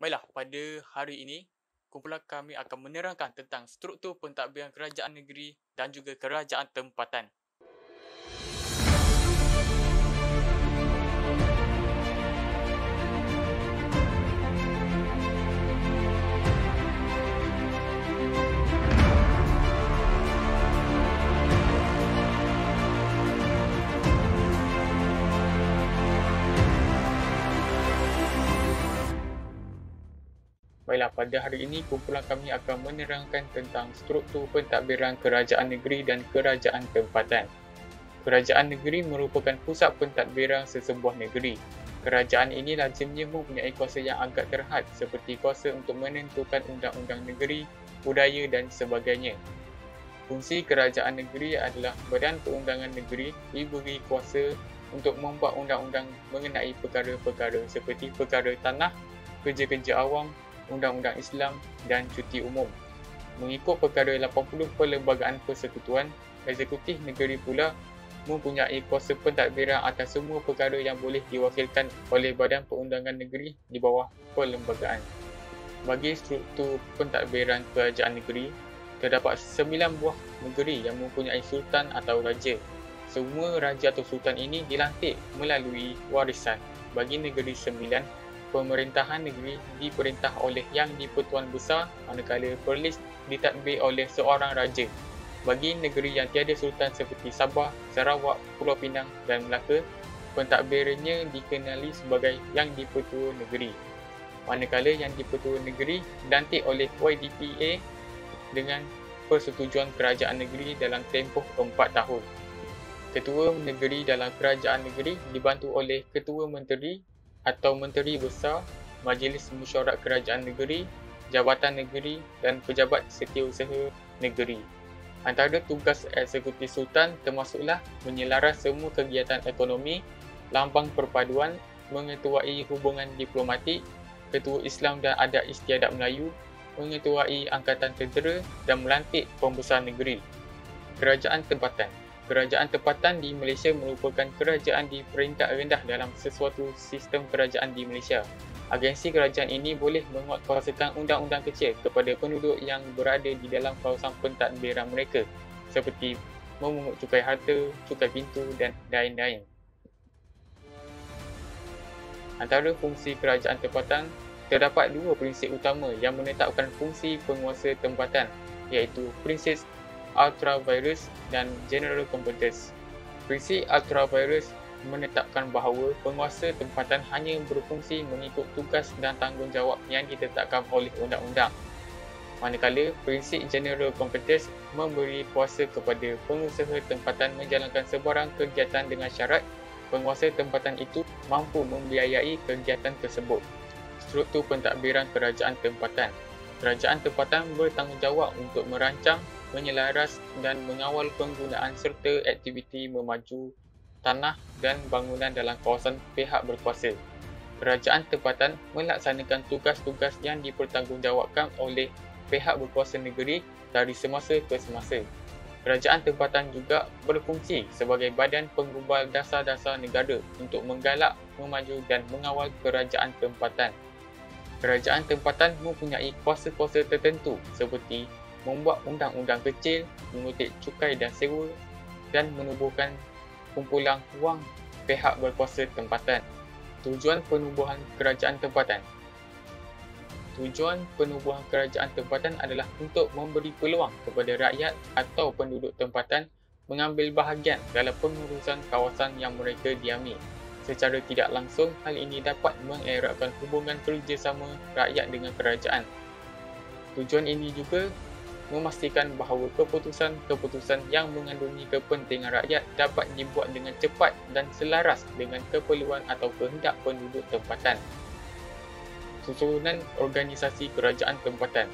Baiklah, pada hari ini, kumpulan kami akan menerangkan tentang struktur pentadbiran kerajaan negeri dan juga kerajaan tempatan. Baiklah, pada hari ini kumpulan kami akan menerangkan tentang struktur pentadbiran kerajaan negeri dan kerajaan tempatan. Kerajaan negeri merupakan pusat pentadbiran sesebuah negeri. Kerajaan ini lazimnya mempunyai kuasa yang agak terhad seperti kuasa untuk menentukan undang-undang negeri, budaya dan sebagainya. Fungsi kerajaan negeri adalah Badan Perundangan Negeri diberi kuasa untuk membuat undang-undang mengenai perkara-perkara seperti perkara tanah, kerja-kerja awam, Undang-Undang Islam dan cuti umum. Mengikut perkara 80 Perlembagaan Persekutuan, eksekutif negeri pula mempunyai kuasa pentadbiran atas semua perkara yang boleh diwakilkan oleh Badan Perundangan Negeri di bawah perlembagaan. Bagi struktur pentadbiran kerajaan negeri, terdapat 9 buah negeri yang mempunyai sultan atau raja. Semua raja atau sultan ini dilantik melalui warisan. Bagi negeri 9, pemerintahan negeri diperintah oleh Yang di-Pertuan Besar, manakala Perlis ditadbir oleh seorang raja. Bagi negeri yang tiada sultan seperti Sabah, Sarawak, Pulau Pinang dan Melaka, pentadbirannya dikenali sebagai Yang di-Pertua Negeri. Manakala Yang di-Pertua Negeri dilantik oleh YDPA dengan persetujuan kerajaan negeri dalam tempoh 4 tahun. Ketua negeri dalam kerajaan negeri dibantu oleh Ketua Menteri atau Menteri Besar, Majlis Mesyuarat Kerajaan Negeri, Jabatan Negeri dan Pejabat Setiausaha Negeri. Antara tugas eksekutif sultan termasuklah menyelaras semua kegiatan ekonomi, lambang perpaduan, mengetuai hubungan diplomatik, Ketua Islam dan Adat Istiadat Melayu, mengetuai Angkatan Tentera dan melantik Pembesar Negeri. Kerajaan Tempatan. Kerajaan tempatan di Malaysia merupakan kerajaan di peringkat rendah dalam sesuatu sistem kerajaan di Malaysia. Agensi kerajaan ini boleh menguatkuasakan undang-undang kecil kepada penduduk yang berada di dalam kawasan pentadbiran mereka seperti memungut cukai harta, cukai pintu dan lain-lain. Antara fungsi kerajaan tempatan, terdapat dua prinsip utama yang menetapkan fungsi penguasa tempatan, iaitu prinsip ultra vires dan general competence. Prinsip ultra vires menetapkan bahawa penguasa tempatan hanya berfungsi mengikut tugas dan tanggungjawab yang ditetapkan oleh undang-undang. Manakala prinsip general competence memberi kuasa kepada pengusaha tempatan menjalankan sebarang kegiatan dengan syarat penguasa tempatan itu mampu membiayai kegiatan tersebut. Struktur pentadbiran kerajaan tempatan. Kerajaan tempatan bertanggungjawab untuk merancang, menyelaras dan mengawal penggunaan serta aktiviti memaju tanah dan bangunan dalam kawasan pihak berkuasa. Kerajaan tempatan melaksanakan tugas-tugas yang dipertanggungjawabkan oleh pihak berkuasa negeri dari semasa ke semasa. Kerajaan tempatan juga berfungsi sebagai badan penggubal dasar-dasar negara untuk menggalak, memaju dan mengawal kerajaan tempatan. Kerajaan tempatan mempunyai kuasa-kuasa tertentu seperti membuat undang-undang kecil, mengutip cukai dan sewa dan menubuhkan kumpulan wang pihak berkuasa tempatan. Tujuan penubuhan kerajaan tempatan. Tujuan penubuhan kerajaan tempatan adalah untuk memberi peluang kepada rakyat atau penduduk tempatan mengambil bahagian dalam pengurusan kawasan yang mereka diami. Secara tidak langsung, hal ini dapat mengeratkan hubungan kerjasama rakyat dengan kerajaan. Tujuan ini juga memastikan bahawa keputusan-keputusan yang mengandungi kepentingan rakyat dapat dibuat dengan cepat dan selaras dengan keperluan atau kehendak penduduk tempatan. Susunan organisasi kerajaan tempatan.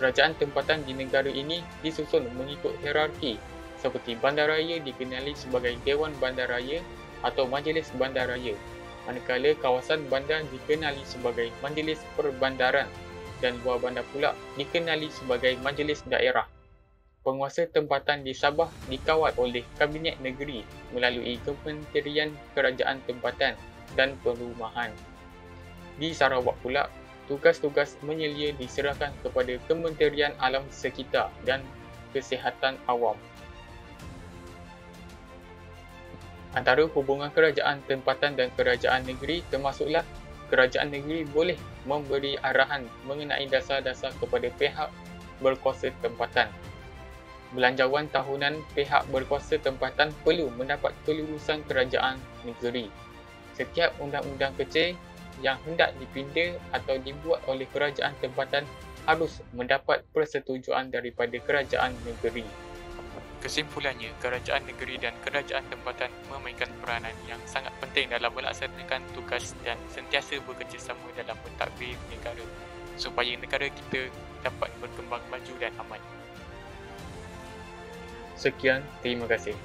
Kerajaan tempatan di negara ini disusun mengikut hierarki seperti bandaraya dikenali sebagai Dewan Bandaraya atau Majlis Bandaraya, manakala kawasan bandar dikenali sebagai Majlis Perbandaran dan buah bandar pula dikenali sebagai Majlis Daerah. Penguasa tempatan di Sabah dikawal oleh Kabinet Negeri melalui Kementerian Kerajaan Tempatan dan Perumahan. Di Sarawak pula, tugas-tugas menyelia diserahkan kepada Kementerian Alam Sekitar dan Kesihatan Awam. Antara hubungan kerajaan tempatan dan kerajaan negeri termasuklah kerajaan negeri boleh memberi arahan mengenai dasar-dasar kepada pihak berkuasa tempatan. Belanjawan tahunan pihak berkuasa tempatan perlu mendapat kelulusan kerajaan negeri. Setiap undang-undang kecil yang hendak dipinda atau dibuat oleh kerajaan tempatan harus mendapat persetujuan daripada kerajaan negeri. Kesimpulannya, kerajaan negeri dan kerajaan tempatan memainkan peranan yang sangat penting dalam melaksanakan tugas dan sentiasa bekerjasama dalam mentadbir negara supaya negara kita dapat berkembang maju dan aman. Sekian, terima kasih.